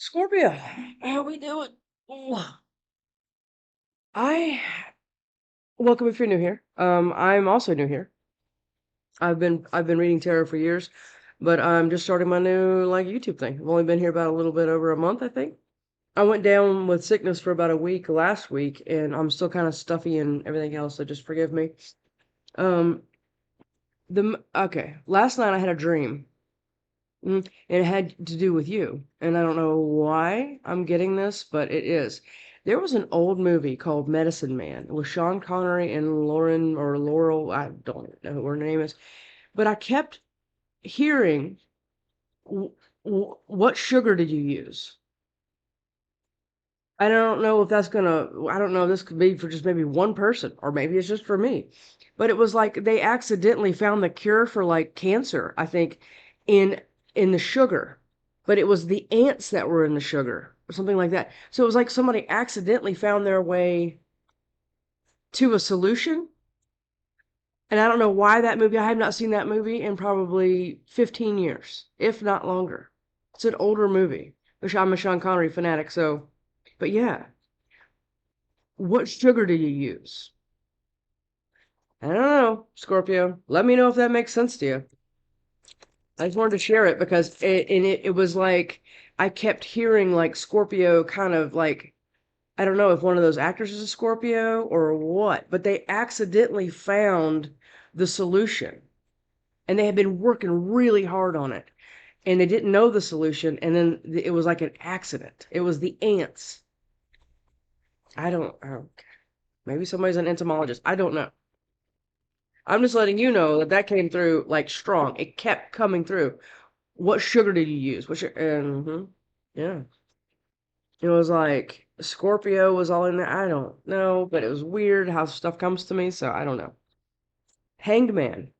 Scorpio, how we doing? I welcome if you're new here. I'm also new here. I've been reading tarot for years, but I'm just starting my new YouTube thing. I've only been here about a little bit over a month, I think. I went down with sickness for about a week last week, and I'm still kind of stuffy and everything else, so just forgive me. Um, okay, last night I had a dream. And it had to do with you. And I don't know why I'm getting this, but it is. There was an old movie called Medicine Man with Sean Connery and Lauren or Laurel. I don't know what her name is, but I kept hearing, "What sugar did you use?" I don't know if that's gonna, I don't know, this could be for just maybe one person, or maybe it's just for me. But it was like they accidentally found the cure for like cancer, I think, in in the sugar. But it was the ants that were in the sugar, or something like that. So it was like somebody accidentally found their way to a solution. And I don't know why that movie, I have not seen that movie in probably 15 years, if not longer. It's an older movie, which I'm a Sean Connery fanatic, so, but yeah. What sugar do you use? I don't know, Scorpio. Let me know if that makes sense to you. I just wanted to share it because it was like I kept hearing like Scorpio kind of like I don't know if one of those actors is a Scorpio or what, but they accidentally found the solution and they had been working really hard on it and they didn't know the solution and then it was like an accident. It was the ants. I don't, maybe somebody's an entomologist. I don't know. I'm just letting you know that that came through like strong. It kept coming through. What sugar did you use? What sugar? Yeah. It was like Scorpio was all in there. I don't know, but it was weird how stuff comes to me, so I don't know. Hanged Man,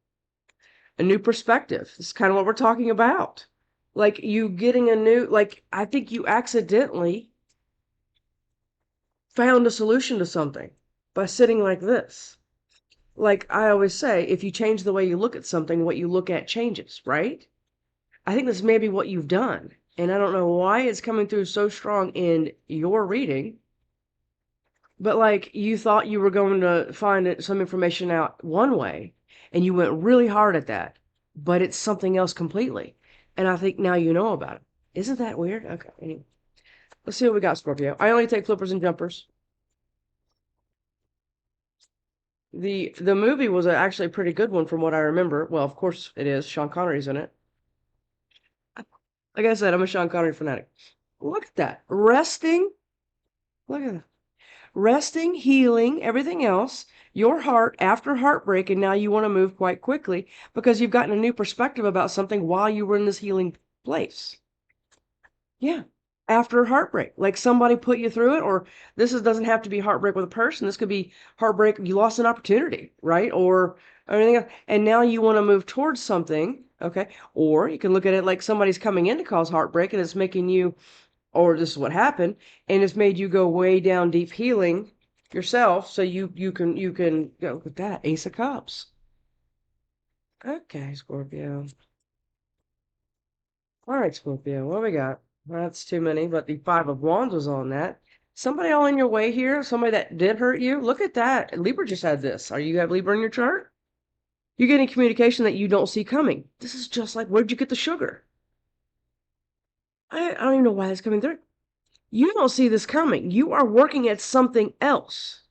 a new perspective. This is kind of what we're talking about. Like you getting a new, like I think you accidentally found a solution to something by sitting like this. Like I always say, if you change the way you look at something, what you look at changes, right? I think this may be what you've done. And I don't know why it's coming through so strong in your reading, but like you thought you were going to find some information out one way and you went really hard at that, but it's something else completely. And I think now you know about it. Isn't that weird? Okay, anyway, let's see what we got, Scorpio. I only take flippers and jumpers. The movie was actually a pretty good one from what I remember. Well, of course it is. Sean Connery's in it. Like I said, I'm a Sean Connery fanatic. Look at that. Resting. Look at that. Resting, healing, everything else, your heart after heartbreak, and now you want to move quite quickly because you've gotten a new perspective about something while you were in this healing place. Yeah. After heartbreak, like somebody put you through it, or doesn't have to be heartbreak with a person. This could be heartbreak, you lost an opportunity, right? Or anything else. And now you want to move towards something, okay? Or you can look at it like somebody's coming in to cause heartbreak and it's making you or this is what happened, and it's made you go way down deep healing yourself, so you can go with that Ace of Cups. Okay, Scorpio. All right, Scorpio. What we got? Well, that's too many, but the Five of Wands was on that. Somebody all in your way here. Somebody that did hurt you. Look at that. Libra just had this. Are you have Libra in your chart? You're getting communication that you don't see coming. This is just like where'd you get the sugar? I don't even know why that's coming through. You don't see this coming. You are working at something else.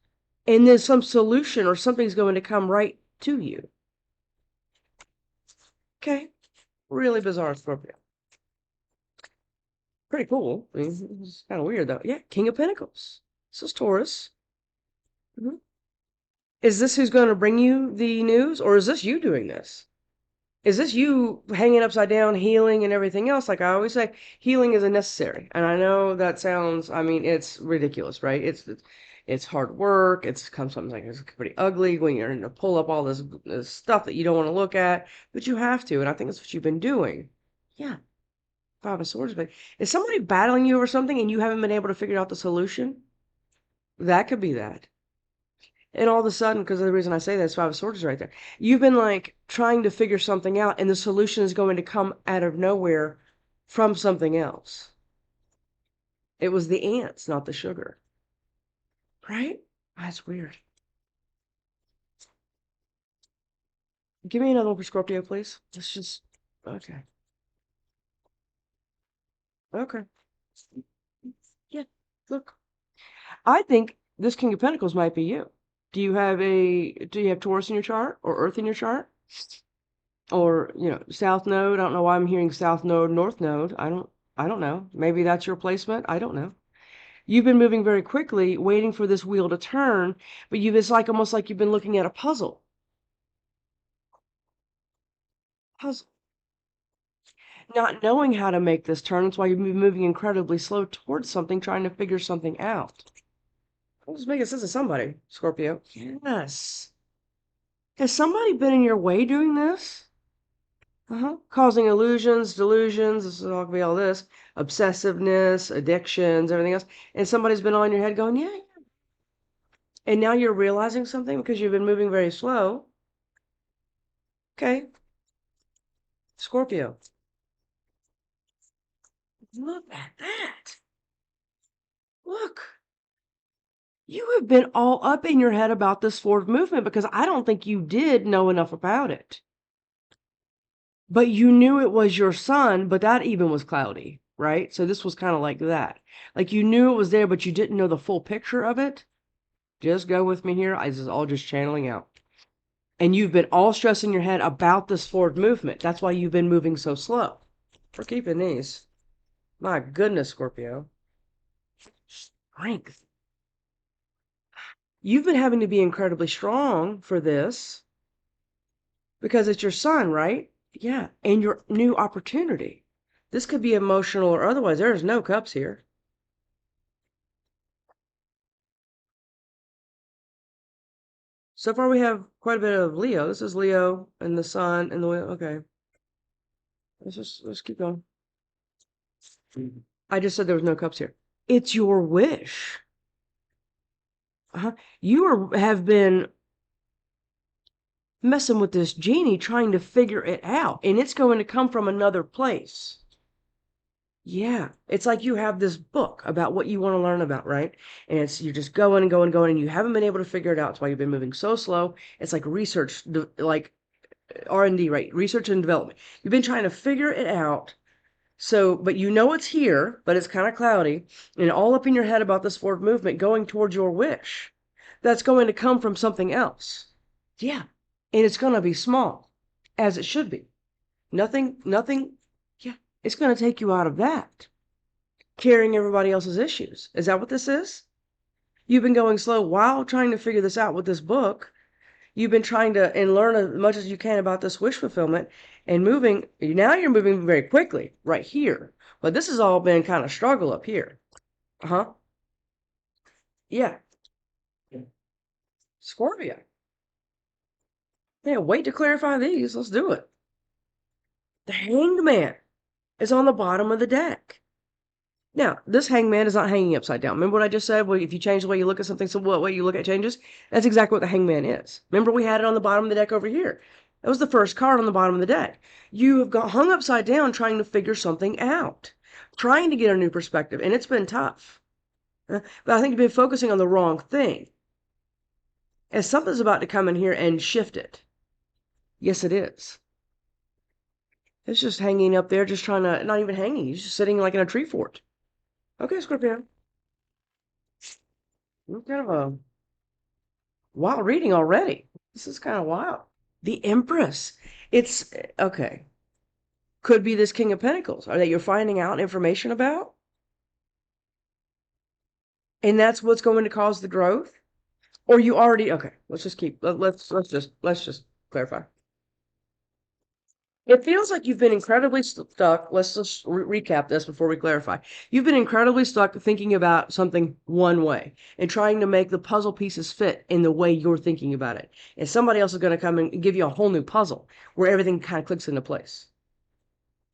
And then some solution or something's going to come right to you. Okay. Really bizarre, Scorpio. Pretty cool. I mean, it's kind of weird, though. Yeah, King of Pentacles. This is Taurus. Mhm. Is this who's going to bring you the news, or is this you doing this? Is this you hanging upside down, healing, and everything else? Like I always say, healing is a necessary. And I know that sounds, I mean, it's ridiculous, right? It's hard work. It's comes something like it's pretty ugly when you're to pull up all this stuff that you don't want to look at, but you have to. And I think that's what you've been doing. Yeah, Five of Swords. But is somebody battling you over something and you haven't been able to figure out the solution? That could be that. And all of a sudden, because the reason I say that is Five of Swords is right there. You've been like trying to figure something out, and the solution is going to come out of nowhere from something else. It was the ants, not the sugar. Right? That's weird. Give me another one for Scorpio, please. Let's just, okay. Okay. Yeah, look. I think this King of Pentacles might be you. Do you have Taurus in your chart or Earth in your chart? Or, South Node? I don't know why I'm hearing South Node, North Node. I don't know. Maybe that's your placement. I don't know. You've been moving very quickly, waiting for this wheel to turn, but it's like almost like you've been looking at a puzzle. Puzzle. Not knowing how to make this turn. That's why you've been moving incredibly slow towards something, trying to figure something out. Let's make sense of somebody, Scorpio. Yes. Has somebody been in your way doing this? Causing illusions, delusions, this is all gonna be all this, obsessiveness, addictions, everything else. And somebody's been on your head going, yeah. And now you're realizing something because you've been moving very slow. Okay. Scorpio. Look at that. Look. You have been all up in your head about this forward movement because I don't think you did know enough about it. But you knew it was your son, but that even was cloudy, right? So this was kind of like that. Like you knew it was there, but you didn't know the full picture of it. Just go with me here. This is all just channeling out. And you've been all stressing your head about this forward movement. That's why you've been moving so slow. We're keeping these. My goodness, Scorpio. Strength. You've been having to be incredibly strong for this because it's your son, right? Yeah. And your new opportunity. This could be emotional or otherwise. There's no cups here. So far, we have quite a bit of Leo. This is Leo and the sun and the wheel. Okay. Let's keep going. I just said there was no cups here. It's your wish. Have been messing with this genie trying to figure it out, and it's going to come from another place. Yeah, it's like you have this book about what you want to learn about, right? And you're just going and going and going, and you haven't been able to figure it out. That's why you've been moving so slow. It's like research, like R&D, right? Research and development. You've been trying to figure it out. So, but you know it's here, but it's kind of cloudy, and all up in your head about this forward movement going towards your wish. That's going to come from something else. Yeah, and it's going to be small, as it should be. Nothing, yeah, it's going to take you out of that. Carrying everybody else's issues. Is that what this is? You've been going slow while trying to figure this out with this book. You've been trying to and learn as much as you can about this wish fulfillment and moving. Now you're moving very quickly right here. But this has all been kind of struggle up here. Uh-huh. Yeah. Scorpio. Yeah, wait to clarify these. Let's do it. The Hanged Man is on the bottom of the deck. Now, this hangman is not hanging upside down. Remember what I just said? Well, if you change the way you look at something, so what way you look at changes? That's exactly what the hangman is. Remember we had it on the bottom of the deck over here. That was the first card on the bottom of the deck. You have got hung upside down trying to figure something out, trying to get a new perspective, and it's been tough. But I think you've been focusing on the wrong thing. And something's about to come in here and shift it. Yes, it is. It's just hanging up there, just trying to, not even hanging. He's just sitting like in a tree fort. Okay, Scorpio. You're kind of a wild reading already. This is kind of wild. The Empress. It's okay. Could be this King of Pentacles. Are that you're finding out information about? And that's what's going to cause the growth? Or you already okay, let's just clarify. It feels like you've been incredibly stuck. Let's just recap this before we clarify. You've been incredibly stuck thinking about something one way and trying to make the puzzle pieces fit in the way you're thinking about it. And somebody else is going to come and give you a whole new puzzle where everything kind of clicks into place.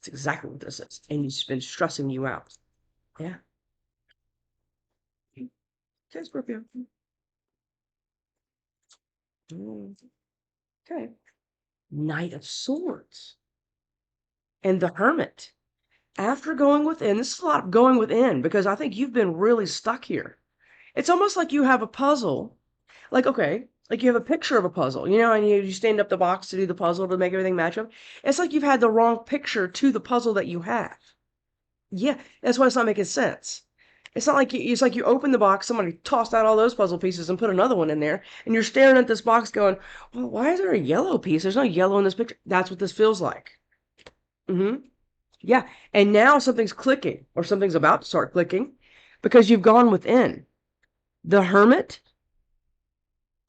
That's exactly what this is. And it's been stressing you out. Yeah. Okay, Scorpio. Okay. Knight of Swords. And the Hermit. After going within, this is a lot of going within because I think you've been really stuck here. It's almost like you have a puzzle. Like, okay, like you have a picture of a puzzle, and you stand up the box to do the puzzle to make everything match up. It's like you've had the wrong picture to the puzzle that you have. Yeah, that's why it's not making sense. It's not like it's like you open the box, somebody tossed out all those puzzle pieces and put another one in there, and you're staring at this box going, well, why is there a yellow piece? There's no yellow in this picture. That's what this feels like. Mm-hmm. Yeah, and now something's clicking, or something's about to start clicking, because you've gone within. The Hermit,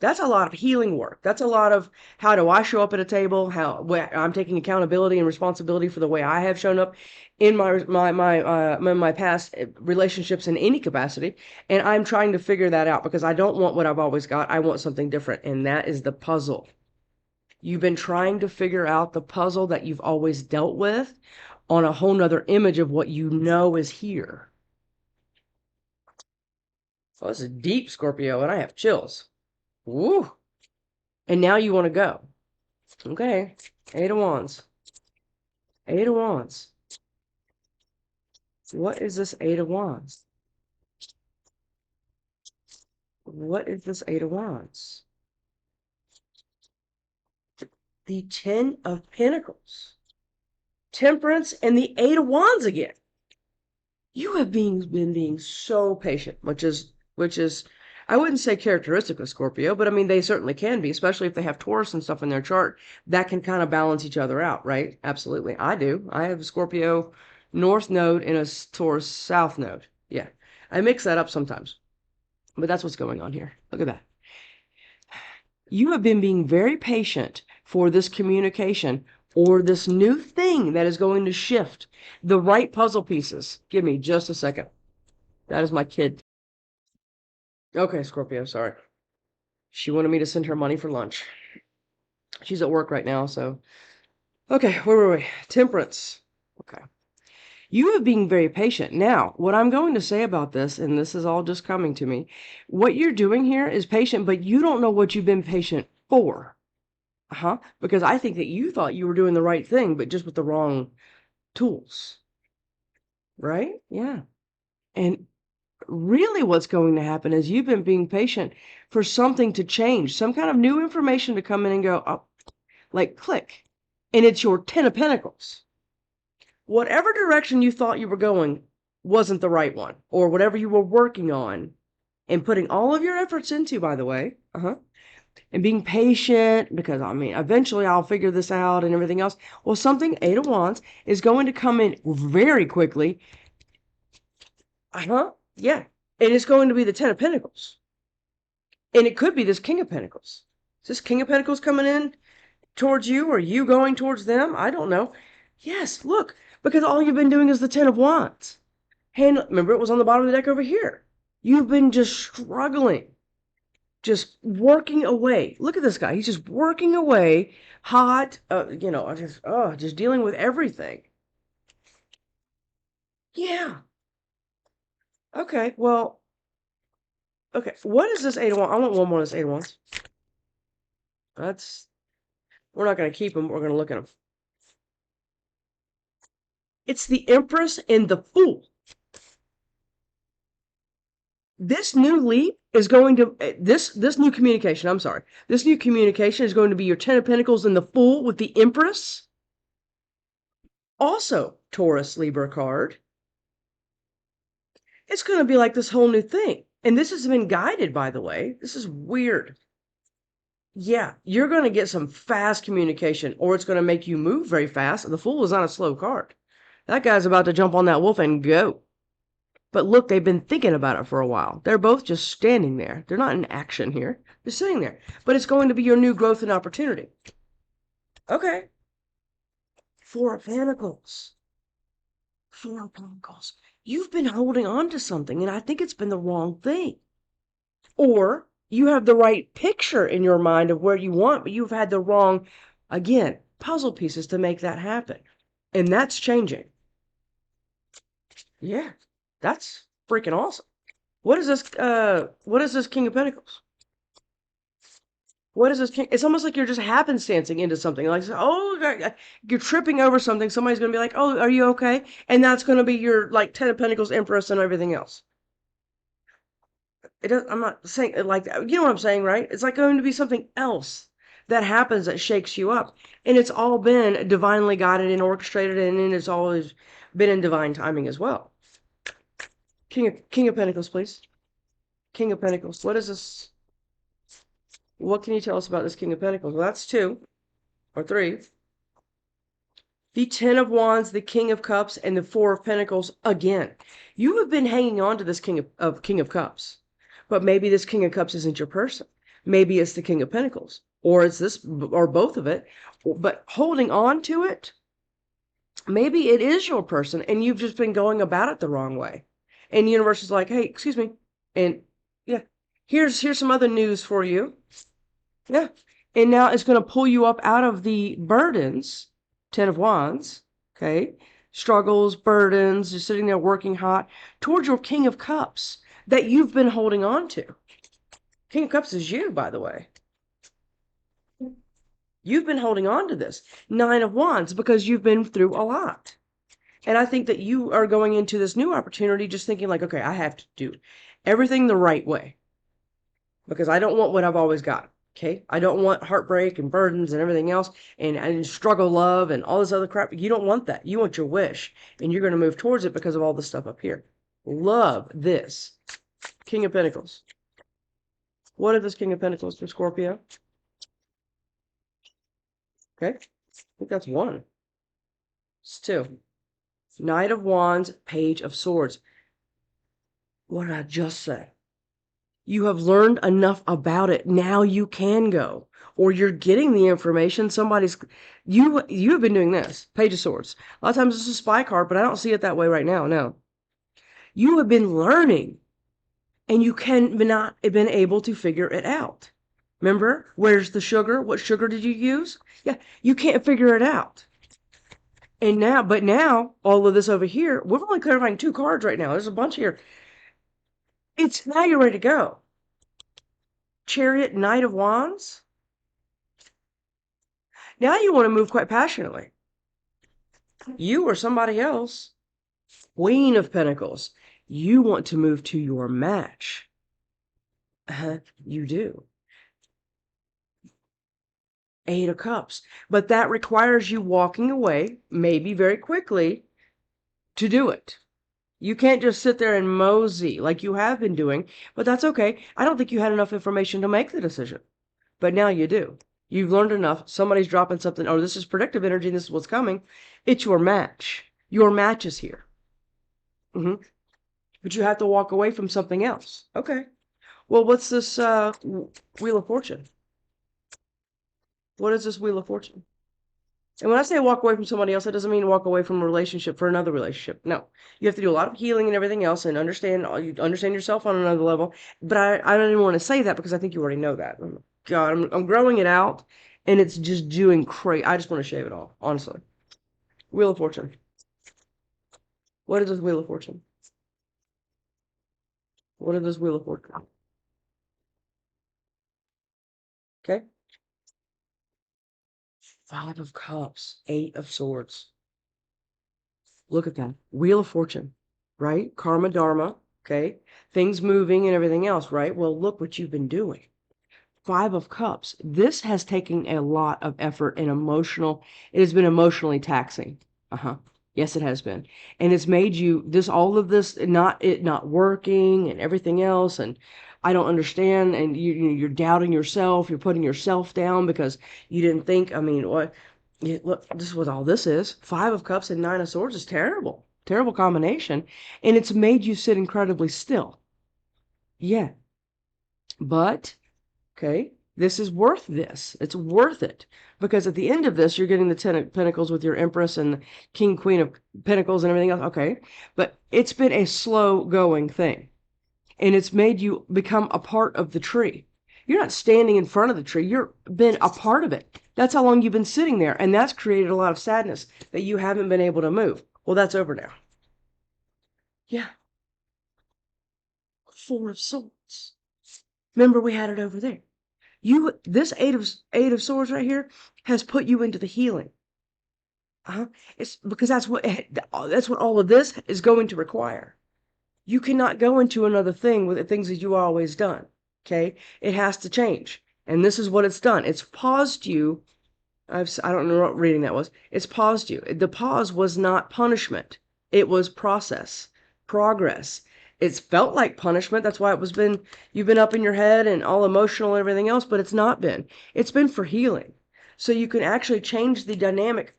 that's a lot of healing work. That's a lot of how do I show up at a table, how I'm taking accountability and responsibility for the way I have shown up in my past relationships in any capacity, and I'm trying to figure that out because I don't want what I've always got. I want something different, and that is the puzzle. You've been trying to figure out the puzzle that you've always dealt with on a whole nother image of what you know is here. Oh, this is deep, Scorpio, and I have chills. Woo! And now you want to go. Okay. Eight of Wands. Eight of Wands. What is this Eight of Wands? What is this Eight of Wands? The Ten of Pentacles. Temperance and the Eight of Wands again. You have been being so patient, which is I wouldn't say characteristic of Scorpio, but I mean they certainly can be, especially if they have Taurus and stuff in their chart. That can kind of balance each other out, right? Absolutely. I do. I have a Scorpio North node and a Taurus South node. Yeah. I mix that up sometimes. But that's what's going on here. Look at that. You have been being very patient for this communication or this new thing that is going to shift the right puzzle pieces. Give me just a second. That is my kid. Okay, Scorpio, sorry. She wanted me to send her money for lunch. She's at work right now, so. Okay, where were we? Temperance. Okay. You have been very patient. Now, what I'm going to say about this, and this is all just coming to me, what you're doing here is patient, but you don't know what you've been patient for. Because I think that you thought you were doing the right thing, but just with the wrong tools. Right? Yeah. And really what's going to happen is you've been being patient for something to change, some kind of new information to come in and go, oh, like click. And it's your Ten of Pentacles. Whatever direction you thought you were going wasn't the right one, or whatever you were working on and putting all of your efforts into, by the way, and being patient, because I mean, eventually I'll figure this out and everything else. Well, something Eight of Wands is going to come in very quickly. Yeah. And it's going to be the Ten of Pentacles. And it could be this King of Pentacles. Is this King of Pentacles coming in towards you, or you going towards them? I don't know. Yes, look, because all you've been doing is the Ten of Wands. Hey, remember it was on the bottom of the deck over here. You've been just struggling, just working away. Look at this guy. He's just working away, hot, just dealing with everything. Yeah. Okay, well, okay. What is this Eight of Wands? I want one more of this Eight of Wands. We're not going to keep them. We're going to look at them. It's the Empress and the Fool. This new leap is going to, this new communication, I'm sorry. This new communication is going to be your Ten of Pentacles and the Fool with the Empress. Also, Taurus Libra card. It's going to be like this whole new thing. And this has been guided, by the way. This is weird. Yeah, you're going to get some fast communication, or it's going to make you move very fast. The Fool is not a slow card. That guy's about to jump on that wolf and go. But look, they've been thinking about it for a while. They're both just standing there. They're not in action here. They're sitting there. But it's going to be your new growth and opportunity. Okay. Four of Pentacles. Four of Pentacles. You've been holding on to something, and I think it's been the wrong thing. Or you have the right picture in your mind of where you want, but you've had the wrong, again, puzzle pieces to make that happen. And that's changing. Yeah, that's freaking awesome. What is this King of Pentacles? What is this king? It's almost like you're just happenstancing into something. Like, oh, you're tripping over something. Somebody's going to be like, oh, are you okay? And that's going to be your, like, Ten of Pentacles Empress and everything else. I'm not saying it like that. You know what I'm saying, right? It's like going to be something else that happens that shakes you up. And it's all been divinely guided and orchestrated, and then it's always been in divine timing as well. King of Pentacles, please. King of Pentacles. What is this? What can you tell us about this King of Pentacles? Well, that's 2 or 3. The Ten of Wands, the King of Cups, and the Four of Pentacles again. You have been hanging on to this King of Cups, but maybe this King of Cups isn't your person. Maybe it's the King of Pentacles, or it's this, or both of it. But holding on to it, maybe it is your person, and you've just been going about it the wrong way. And the universe is like, hey, excuse me, and yeah, here's some other news for you. Yeah, and now it's going to pull you up out of the burdens. Ten of Wands, okay? Struggles, burdens, just sitting there working hot towards your King of Cups that you've been holding on to. King of Cups is you, by the way. You've been holding on to this. Nine of Wands because you've been through a lot. And I think that you are going into this new opportunity just thinking like, okay, I have to do everything the right way because I don't want what I've always got. Okay, I don't want heartbreak and burdens and everything else and struggle love and all this other crap. You don't want that. You want your wish, and you're going to move towards it because of all the stuff up here. Love this. King of Pentacles. What is this King of Pentacles for Scorpio? Okay, I think that's 1. It's 2. Knight of Wands, Page of Swords. What did I just say? You have learned enough about it. Now you can go. Or you're getting the information. You have been doing this. Page of Swords. A lot of times it's a spy card, but I don't see it that way right now. No. You have been learning, and you can not been able to figure it out. Remember, where's the sugar? What sugar did you use? Yeah, you can't figure it out. And now, all of this over here, we're only clarifying 2 cards right now. There's a bunch here. It's now you're ready to go. Chariot, Knight of Wands. Now you want to move quite passionately. You or somebody else. Queen of Pentacles. You want to move to your match. You do. 8 of Cups. But that requires you walking away, maybe very quickly, to do it. You can't just sit there and mosey like you have been doing, but that's okay. I don't think you had enough information to make the decision. But now you do. You've learned enough. Somebody's dropping something. Oh, this is predictive energy. And this is what's coming. It's your match. Your match is here. But you have to walk away from something else. Okay. Well, what's this Wheel of Fortune? What is this Wheel of Fortune? And when I say walk away from somebody else, that doesn't mean walk away from a relationship for another relationship. No, you have to do a lot of healing and everything else, and you understand yourself on another level. But I don't even want to say that because I think you already know that. God, I'm growing it out, and it's just doing crazy. I just want to shave it off, honestly. Wheel of Fortune. What is this Wheel of Fortune? What is this Wheel of Fortune? Okay. 5 of Cups, 8 of Swords. Look at that. Wheel of Fortune, right? Karma, Dharma, okay? Things moving and everything else, right? Well, look what you've been doing. 5 of Cups. This has taken a lot of effort and it has been emotionally taxing. Yes, it has been. And it's made you all of this not working and everything else. And I don't understand. And you're doubting yourself. You're putting yourself down because you didn't think, I mean, what? Look, this is what all this is. 5 of Cups and 9 of Swords is terrible. Terrible combination. And it's made you sit incredibly still. Yeah. But okay, this is worth this. It's worth it. Because at the end of this, you're getting the 10 of Pentacles with your Empress and King, Queen of Pentacles and everything else. Okay, but it's been a slow going thing. And it's made you become a part of the tree. You're not standing in front of the tree. You've been a part of it. That's how long you've been sitting there. And that's created a lot of sadness that you haven't been able to move. Well, that's over now. Yeah. 4 of Swords. Remember, we had it over there. This eight of swords right here has put you into the healing. It's because that's what all of this is going to require. You cannot go into another thing with the things that you always done. Okay, it has to change, and this is what it's done. It's paused you. I don't know what reading that was. It's paused you. The pause was not punishment. It was process, progress. It's felt like punishment. That's why you've been up in your head and all emotional and everything else, but it's not been. It's been for healing. So you can actually change the dynamic,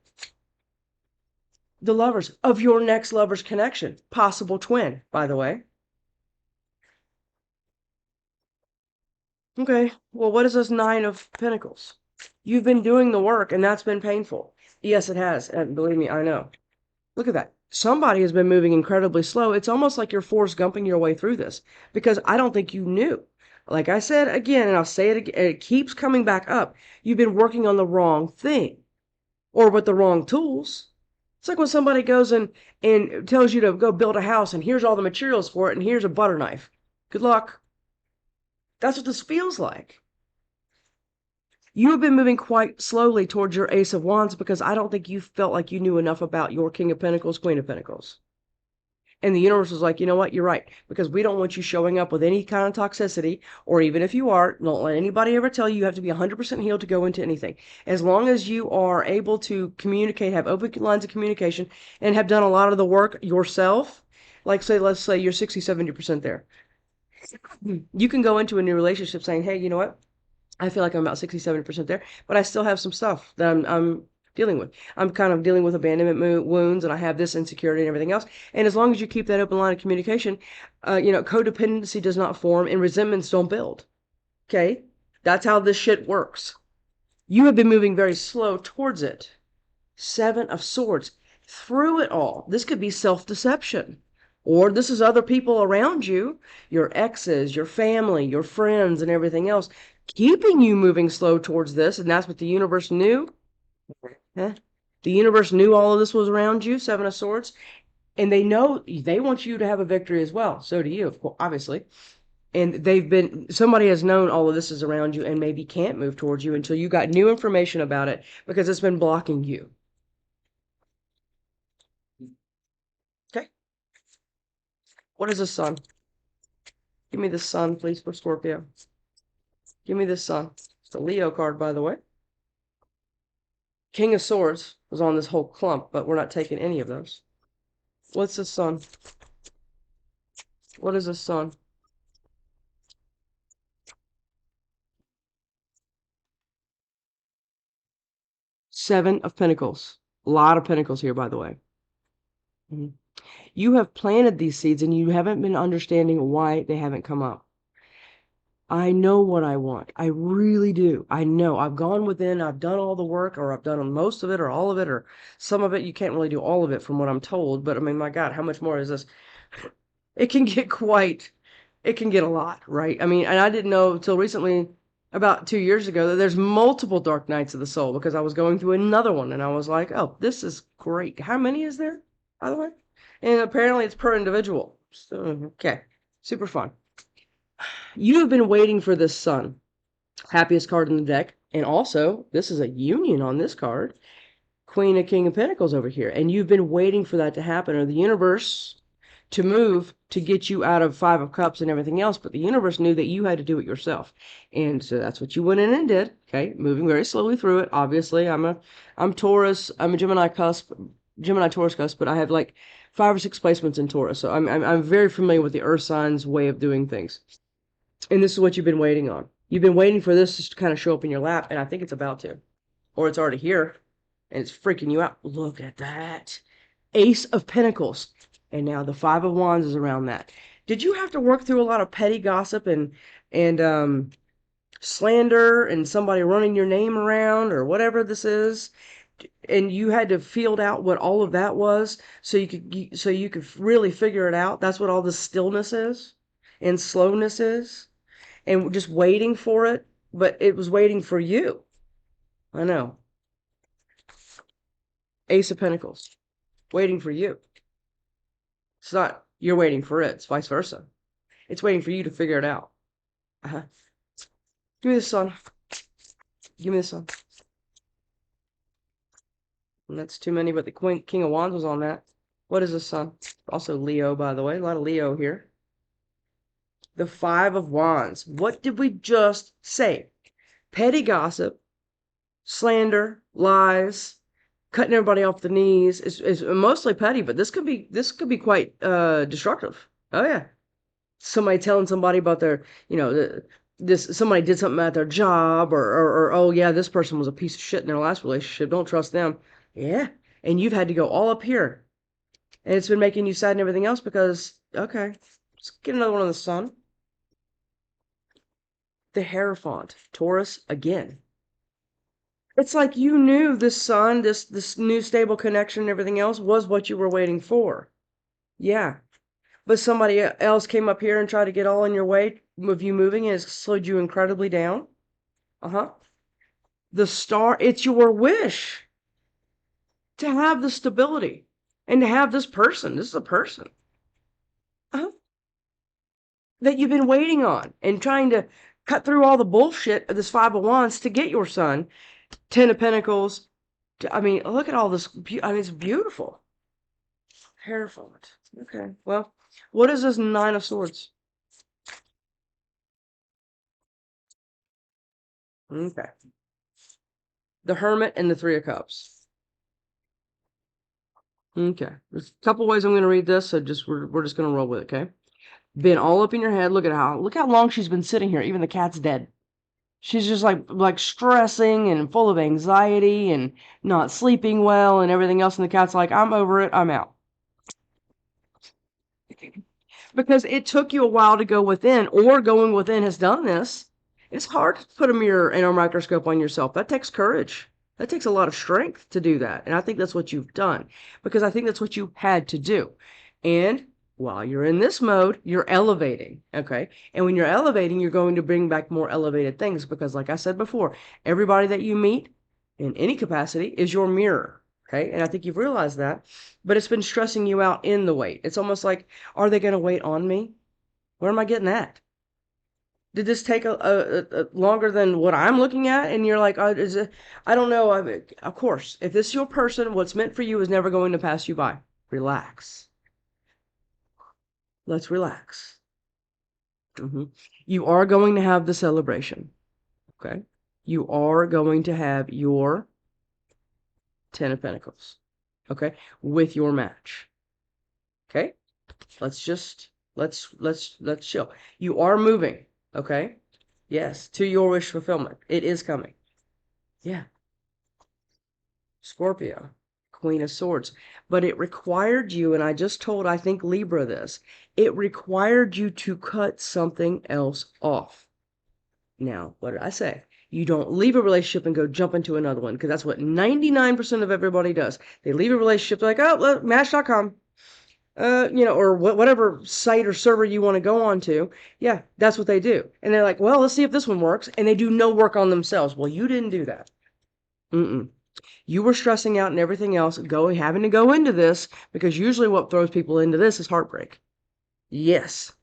the lovers of your next lover's connection, possible twin, by the way. Okay, well, what is this Nine of Pentacles? You've been doing the work, and that's been painful. Yes, it has. And believe me, I know. Look at that. Somebody has been moving incredibly slow. It's almost like you're Forrest Gumping your way through this because I don't think you knew. Like I said again, and I'll say it again, it keeps coming back up. You've been working on the wrong thing or with the wrong tools. It's like when somebody goes and tells you to go build a house and here's all the materials for it and here's a butter knife. Good luck. That's what this feels like. You have been moving quite slowly towards your Ace of Wands because I don't think you felt like you knew enough about your King of Pentacles, Queen of Pentacles. And the universe was like, you know what, you're right, because we don't want you showing up with any kind of toxicity, or even if you are, don't let anybody ever tell you have to be 100% healed to go into anything. As long as you are able to communicate, have open lines of communication, and have done a lot of the work yourself, like say, let's say you're 60, 70% there. You can go into a new relationship saying, hey, you know what? I feel like I'm about 60, 70% there, but I still have some stuff that I'm dealing with. I'm kind of dealing with abandonment wounds, and I have this insecurity and everything else. And as long as you keep that open line of communication, codependency does not form and resentments don't build. Okay? That's how this shit works. You have been moving very slow towards it. Seven of Swords. Through it all, this could be self-deception. Or this is other people around you, your exes, your family, your friends, and everything else, keeping you moving slow towards this. And that's what the universe knew. Huh? The universe knew all of this was around you, Seven of Swords. And they know they want you to have a victory as well. So do you, of course, obviously. And somebody has known all of this is around you and maybe can't move towards you until you got new information about it because it's been blocking you. Okay. What is the Sun? Give me the Sun, please, for Scorpio. Give me the Sun. It's a Leo card, by the way. King of Swords was on this whole clump, but we're not taking any of those. What's the Sun? What is the Sun? Seven of Pentacles. A lot of Pentacles here, by the way. You have planted these seeds and you haven't been understanding why they haven't come up. I know what I want. I really do. I know. I've gone within, I've done all the work, or I've done most of it, or all of it, or some of it. You can't really do all of it from what I'm told, but I mean, my God, how much more is this? It can get it can get a lot, right? I mean, and I didn't know until recently, about 2 years ago, that there's multiple dark nights of the soul because I was going through another one and I was like, oh, this is great. How many is there, by the way? And apparently it's per individual. So, okay, super fun. You have been waiting for this Sun, happiest card in the deck. And also, this is a union on this card. Queen of King of Pentacles over here. And you've been waiting for that to happen, or the universe to move to get you out of Five of Cups and everything else. But the universe knew that you had to do it yourself. And so that's what you went in and did. Okay, moving very slowly through it. Obviously, I'm Taurus. I'm a Gemini cusp, Gemini Taurus cusp, but I have like 5 or 6 placements in Taurus. So I'm very familiar with the Earth signs' way of doing things. And this is what you've been waiting on. You've been waiting for this to kind of show up in your lap, and I think it's about to. Or it's already here, and it's freaking you out. Look at that. Ace of Pentacles. And now the Five of Wands is around that. Did you have to work through a lot of petty gossip and slander and somebody running your name around or whatever this is? And you had to field out what all of that was so you could really figure it out. That's what all this stillness is and slowness is. And just waiting for it, but it was waiting for you. I know. Ace of Pentacles, waiting for you. It's not you're waiting for it, it's vice versa. It's waiting for you to figure it out. Uh-huh. Give me the sun. Give me the sun. And that's too many, but the Queen, King of Wands was on that. What is the sun? Also Leo, by the way. A lot of Leo here. The Five of Wands. What did we just say? Petty gossip, slander, lies, cutting everybody off the knees is mostly petty, but this could be quite destructive. Oh yeah. Somebody telling somebody about their, this somebody did something at their job, or oh yeah, this person was a piece of shit in their last relationship. Don't trust them. Yeah. And you've had to go all up here. And it's been making you sad and everything else because, okay, let's get another one on the sun. The Hierophant, Taurus again. It's like you knew this sun, this new stable connection and everything else was what you were waiting for. Yeah. But somebody else came up here and tried to get all in your way of you moving and it slowed you incredibly down. Uh-huh. The star, it's your wish to have the stability and to have this person. This is a person. Uh-huh. That you've been waiting on and trying to cut through all the bullshit of this Five of Wands to get your son. Ten of Pentacles. I mean, look at all this. I mean, it's beautiful. Hierophant. Okay. Well, what is this Nine of Swords? Okay. The Hermit and the Three of Cups. Okay. There's a couple ways I'm going to read this, so we're just going to roll with it, okay? Been all up in your head. Look how long she's been sitting here. Even the cat's dead. She's just like stressing and full of anxiety and not sleeping well and everything else. And the cat's like, I'm over it. I'm out. Because it took you a while to go within, or going within has done this. It's hard to put a mirror and a microscope on yourself. That takes courage. That takes a lot of strength to do that. And I think that's what you've done, because I think that's what you had to do. And while you're in this mode, you're elevating. Okay. And when you're elevating, you're going to bring back more elevated things, because like I said before, everybody that you meet in any capacity is your mirror. Okay. And I think you've realized that, but it's been stressing you out in the wait. It's almost like, are they going to wait on me? Where am I getting at? Did this take a longer than what I'm looking at? And you're like, is it, I don't know. I mean, of course, if this is your person, what's meant for you is never going to pass you by. Relax. Let's relax. You are going to have the celebration. Okay. You are going to have your Ten of Pentacles. Okay. With your match. Okay. Let's chill. You are moving, okay? Yes, to your wish fulfillment. It is coming. Yeah. Scorpio, Queen of Swords. But it required you, and I just told, I think, Libra this, it required you to cut something else off. Now, what did I say? You don't leave a relationship and go jump into another one, because that's what 99% of everybody does. They leave a relationship like, oh, Match.com. Or whatever site or server you want to go on to. Yeah, that's what they do. And they're like, well, let's see if this one works. And they do no work on themselves. Well, you didn't do that. You were stressing out and everything else, having to go into this, because usually what throws people into this is heartbreak. Yes.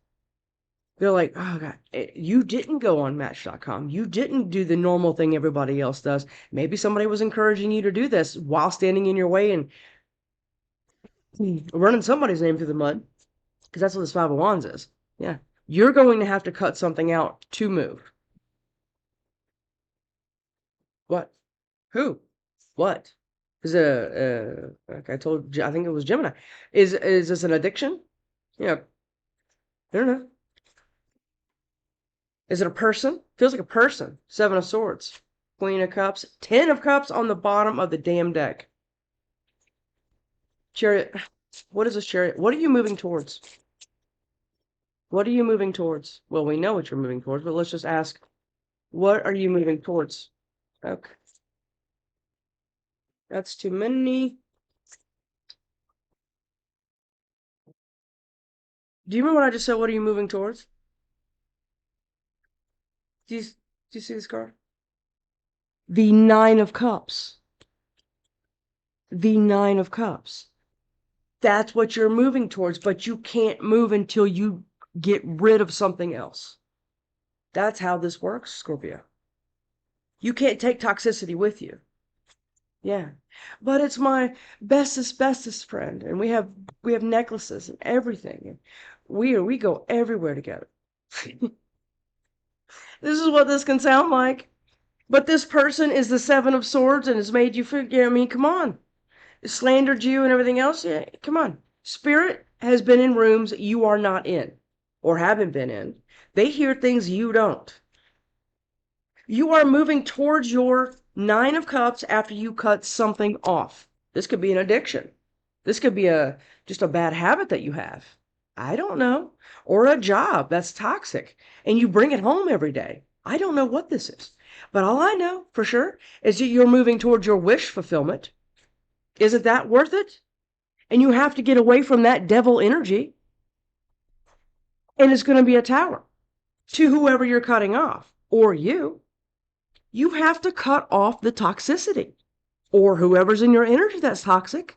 They're like, oh, God, you didn't go on Match.com. You didn't do the normal thing everybody else does. Maybe somebody was encouraging you to do this while standing in your way and running somebody's name through the mud, because that's what this Five of Wands is. Yeah. You're going to have to cut something out to move. What? Who? What? Is it like I think it was Gemini. Is this an addiction? Yeah. I don't know. Is it a person? Feels like a person. Seven of Swords. Queen of Cups. Ten of Cups on the bottom of the damn deck. Chariot. What is this Chariot? What are you moving towards? What are you moving towards? Well, we know what you're moving towards, but let's just ask, what are you moving towards? Okay. That's too many. Do you remember what I just said? What are you moving towards? Do you see this card? The Nine of Cups. The Nine of Cups. That's what you're moving towards, but you can't move until you get rid of something else. That's how this works, Scorpio. You can't take toxicity with you. Yeah. But it's my bestest friend, and we have necklaces and everything. And we go everywhere together. This is what this can sound like. But this person is the Seven of Swords and has made you feel, I mean, come on. Slandered you and everything else. Yeah, come on. Spirit has been in rooms you are not in or haven't been in. They hear things you don't. You are moving towards your Nine of Cups after you cut something off. This could be an addiction. This could be just a bad habit that you have. I don't know. Or a job that's toxic and you bring it home every day. I don't know what this is. But all I know for sure is that you're moving towards your wish fulfillment. Isn't that worth it? And you have to get away from that devil energy. And it's going to be a tower to whoever you're cutting off or you. You have to cut off the toxicity or whoever's in your energy that's toxic.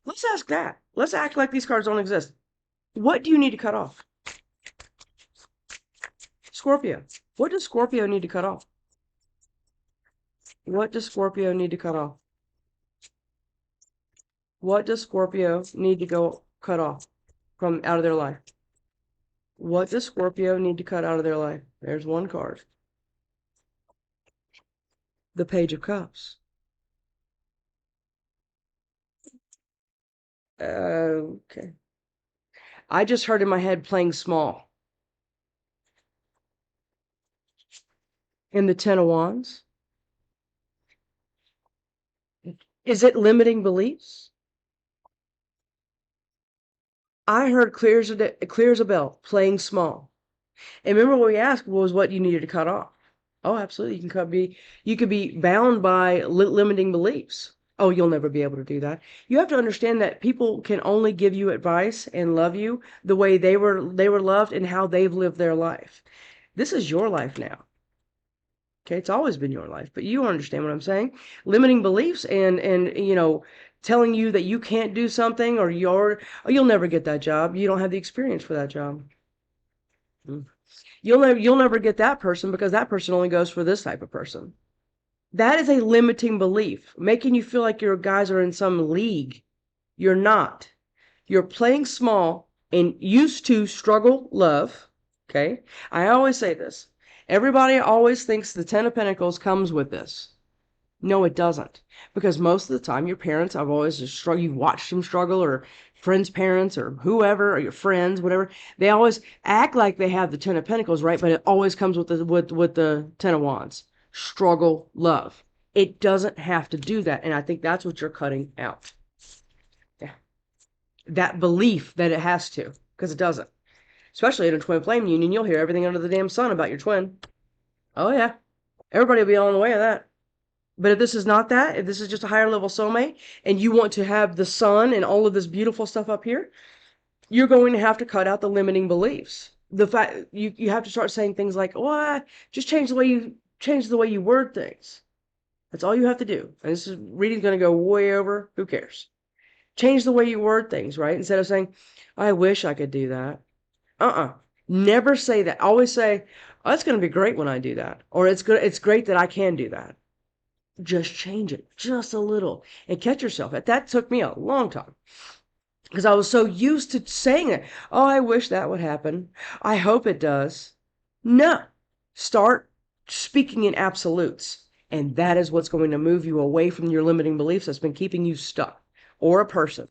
Let's ask that. Let's act like these cards don't exist. What do you need to cut off? Scorpio. What does Scorpio need to cut off? What does Scorpio need to cut off? What does Scorpio need to go cut off from out of their life? What does Scorpio need to cut out of their life? There's one card. The Page of Cups. Okay. I just heard in my head playing small. And the Ten of Wands. Is it limiting beliefs? I heard clear as a bell, playing small. And remember what we asked was what you needed to cut off. Oh, absolutely. You could be bound by limiting beliefs. Oh, you'll never be able to do that. You have to understand that people can only give you advice and love you the way they were loved and how they've lived their life. This is your life now. Okay, it's always been your life, but you understand what I'm saying. Limiting beliefs and telling you that you can't do something or you'll never get that job. You don't have the experience for that job. You'll never get that person because that person only goes for this type of person. That is a limiting belief, making you feel like your guys are in some league. You're not. You're playing small and used to struggle love. Okay? I always say this. Everybody always thinks the Ten of Pentacles comes with this. No, it doesn't. Because most of the time, your parents have always just struggled. You watched them struggle, or friends' parents, or whoever, or your friends, whatever. They always act like they have the Ten of Pentacles, right? But it always comes with the Ten of Wands. Struggle, love. It doesn't have to do that. And I think that's what you're cutting out. Yeah. That belief that it has to, because it doesn't. Especially in a twin flame union, you'll hear everything under the damn sun about your twin. Oh, yeah. Everybody will be on the way of that. But if this is not that, if this is just a higher level soulmate, and you want to have the sun and all of this beautiful stuff up here, you're going to have to cut out the limiting beliefs. The fact you have to start saying things like, "What? Just change the way you word things." That's all you have to do. And this reading's going to go way over. Who cares? Change the way you word things, right? Instead of saying, "I wish I could do that." Never say that. Always say, "Oh, it's going to be great when I do that," or "It's great that I can do that." Just change it just a little and catch yourself. That took me a long time because I was so used to saying it. Oh, I wish that would happen. I hope it does. No, start speaking in absolutes. And that is what's going to move you away from your limiting beliefs that's been keeping you stuck, or a person.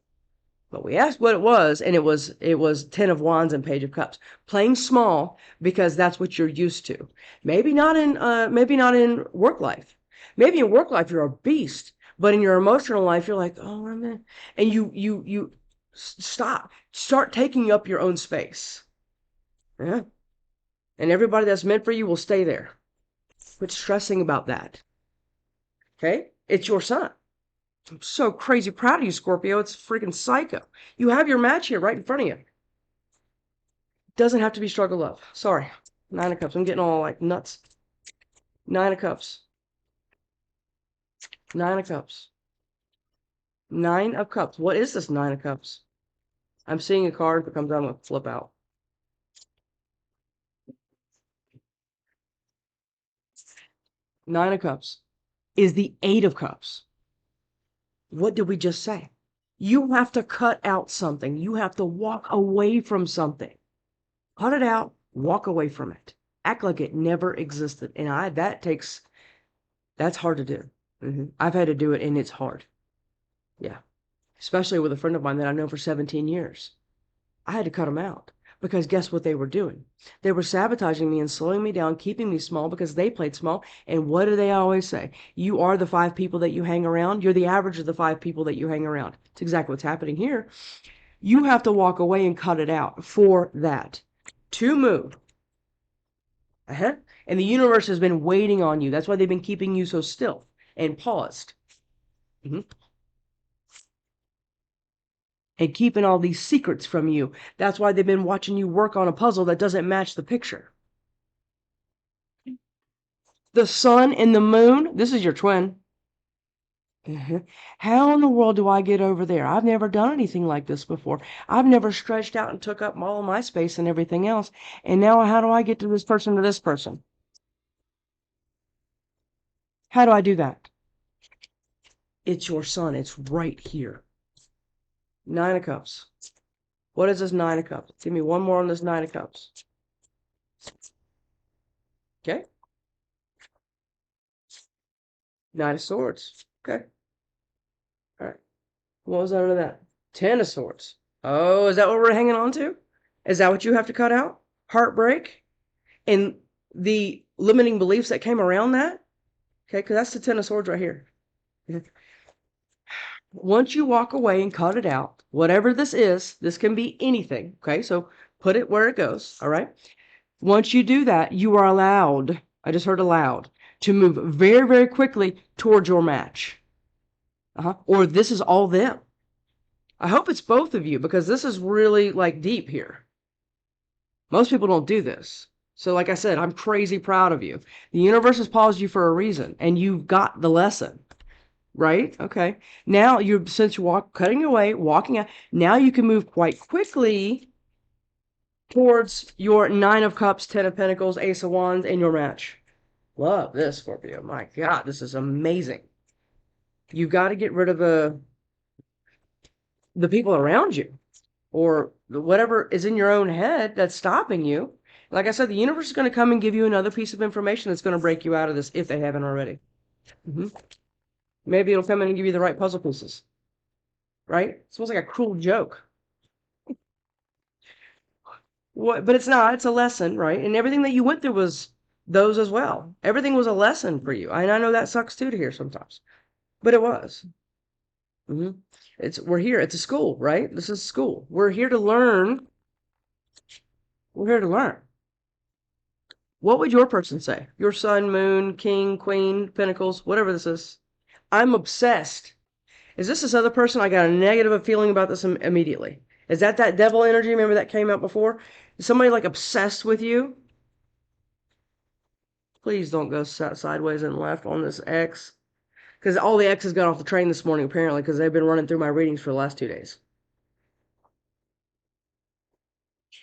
But we asked what it was, and it was Ten of Wands and Page of Cups. Playing small because that's what you're used to. Maybe not in work life. Maybe in work life you're a beast, but in your emotional life you're like, oh, I'm in. And you start taking up your own space. Yeah. And everybody that's meant for you will stay there. Quit stressing about that. Okay? It's your sun. I'm so crazy proud of you, Scorpio. It's freaking psycho. You have your match here right in front of you. Doesn't have to be struggle love. Sorry. Nine of Cups. I'm getting all like nuts. Nine of Cups. Nine of Cups. Nine of Cups. What is this Nine of Cups? I'm seeing a card that comes out and flip out. Nine of Cups is the Eight of Cups. What did we just say? You have to cut out something. You have to walk away from something. Cut it out, walk away from it. Act like it never existed. And that's hard to do. I've had to do it and it's hard. Yeah. Especially with a friend of mine that I've known for 17 years. I had to cut them out because guess what they were doing? They were sabotaging me and slowing me down, keeping me small because they played small. And what do they always say? You are the 5 people that you hang around. You're the average of the 5 people that you hang around. It's exactly what's happening here. You have to walk away and cut it out for that to move. And the universe has been waiting on you. That's why they've been keeping you so still and paused. And keeping all these secrets from you. That's why they've been watching you work on a puzzle that doesn't match the picture. The sun and the moon, this is your twin. How in the world do I get over there? I've never done anything like this before. I've never stretched out and took up all of my space and everything else. And now how do I get to this person? How do I do that? It's your sun. It's right here. Nine of Cups. What is this Nine of Cups? Give me one more on this Nine of Cups. Okay. Nine of Swords. Okay. All right. What was under that? 10 of Swords. Oh, is that what we're hanging on to? Is that what you have to cut out? Heartbreak? And the limiting beliefs that came around that? Okay, because that's the 10 of Swords right here. Once you walk away and cut it out, whatever this is, this can be anything. Okay, so put it where it goes. All right. Once you do that, you are allowed, I just heard allowed, to move very, very quickly towards your match. Or this is all them. I hope it's both of you because this is really like deep here. Most people don't do this. So like I said, I'm crazy proud of you. The universe has paused you for a reason and you've got the lesson. Right? Okay. Now since you're cutting away, walking out, now you can move quite quickly towards your Nine of Cups, 10 of Pentacles, Ace of Wands, and your match. Love this, Scorpio. My God, this is amazing. You've got to get rid of the people around you or whatever is in your own head that's stopping you. Like I said, the universe is going to come and give you another piece of information that's going to break you out of this if they haven't already. Maybe it'll come in and give you the right puzzle pieces. Right? It's almost like a cruel joke. What? But it's not. It's a lesson, right? And everything that you went through was those as well. Everything was a lesson for you. And I know that sucks too to hear sometimes. But it was. We're here. It's a school, right? This is school. We're here to learn. We're here to learn. What would your person say? Your sun, moon, king, queen, pentacles, whatever this is. I'm obsessed. Is this other person? I got a negative feeling about this immediately. Is that devil energy? Remember that came out before? Is somebody like obsessed with you? Please don't go sideways and left on this X. Because all the X's got off the train this morning, apparently, because they've been running through my readings for the last 2 days.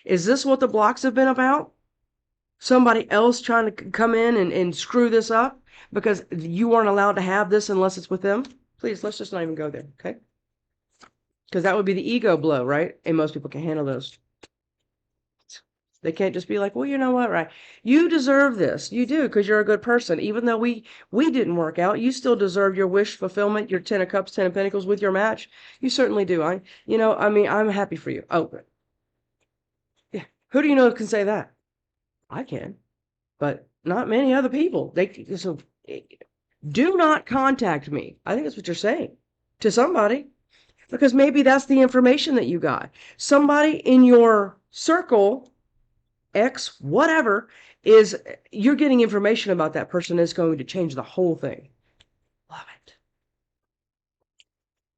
Is this what the blocks have been about? Somebody else trying to come in and screw this up? Because you aren't allowed to have this unless it's with them? Please, let's just not even go there, okay? Because that would be the ego blow, right? And most people can handle those. They can't just be like, well, you know what, right? You deserve this. You do, because you're a good person. Even though we didn't work out, you still deserve your wish fulfillment, your 10 of Cups, 10 of Pentacles with your match. You certainly do. I'm happy for you. Oh, but yeah. Who do you know can say that? I can, but not many other people. So do not contact me. I think that's what you're saying to somebody, because maybe that's the information that you got. Somebody in your circle, X, whatever, you're getting information about that person that's going to change the whole thing. Love it.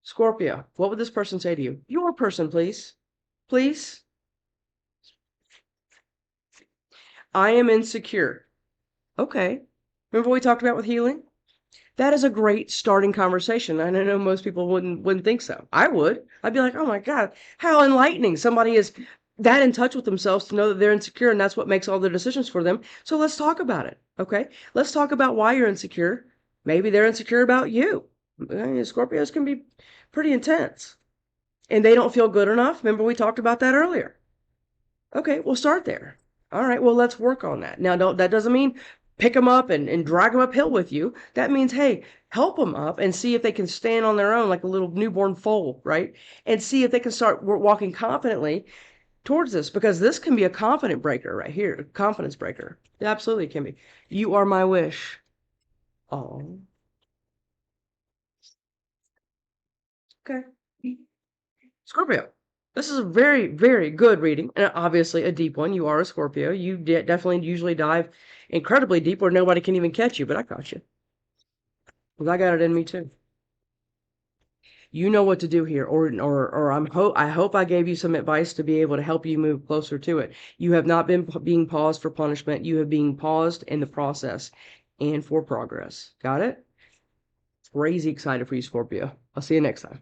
Scorpio, what would this person say to you? Your person, please. Please. I am insecure. Okay. Remember what we talked about with healing? That is a great starting conversation. And I know most people wouldn't think so. I would. I'd be like, oh my God, how enlightening. Somebody is that in touch with themselves to know that they're insecure, and that's what makes all the decisions for them. So let's talk about it, okay? Let's talk about why you're insecure. Maybe they're insecure about you. Scorpios can be pretty intense, and they don't feel good enough. Remember we talked about that earlier. Okay, we'll start there. All right, well, let's work on that. Now, that doesn't mean pick them up and drag them uphill with you. That means, hey, help them up and see if they can stand on their own like a little newborn foal, right? And see if they can start walking confidently towards this, because this can be a confident breaker right here, a confidence breaker. It absolutely can be. You are my wish. Oh, okay. Scorpio. This is a very, very good reading, and obviously a deep one. You are a Scorpio. You definitely usually dive incredibly deep where nobody can even catch you, but I caught you. Because I got it in me too. You know what to do here, or I hope I gave you some advice to be able to help you move closer to it. You have not been being paused for punishment. You have been paused in the process and for progress. Got it? Crazy excited for you, Scorpio. I'll see you next time.